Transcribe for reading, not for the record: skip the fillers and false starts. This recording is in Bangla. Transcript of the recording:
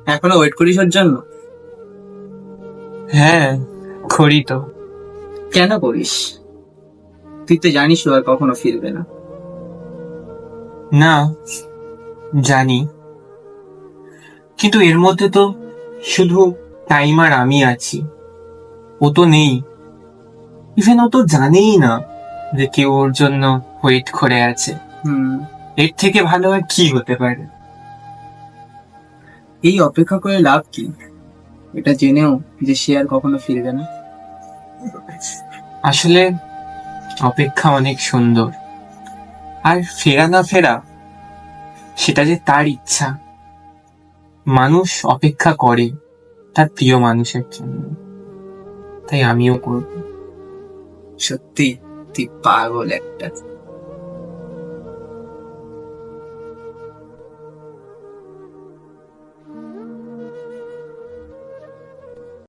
এখনো ওয়েট করিস ওর জন্য? হ্যাঁ, করি তো। কেন করিস? তুই তো জানিস ও আর কখনো ফিরবে না। না, জানি, কিন্তু এর মধ্যে তো শুধু টাইম আর আমি আছি। ও তো নেই। ইভেন ও তো জানেই না যে কেউ ওর জন্য ওয়েট করে আছে। হুম। এর থেকে ভালো আর কি হতে পারে? এই অপেক্ষা করে লাভ কি, এটা জেনেও যে সে আর কখনো ফিরবে না? আসলে অপেক্ষা অনেক সুন্দর, আর ফেরা না ফেরা সেটা যে তার ইচ্ছা। মানুষ অপেক্ষা করে তার প্রিয় মানুষের জন্য, তাই আমিও করব। সত্যি তুই পাগল একটা।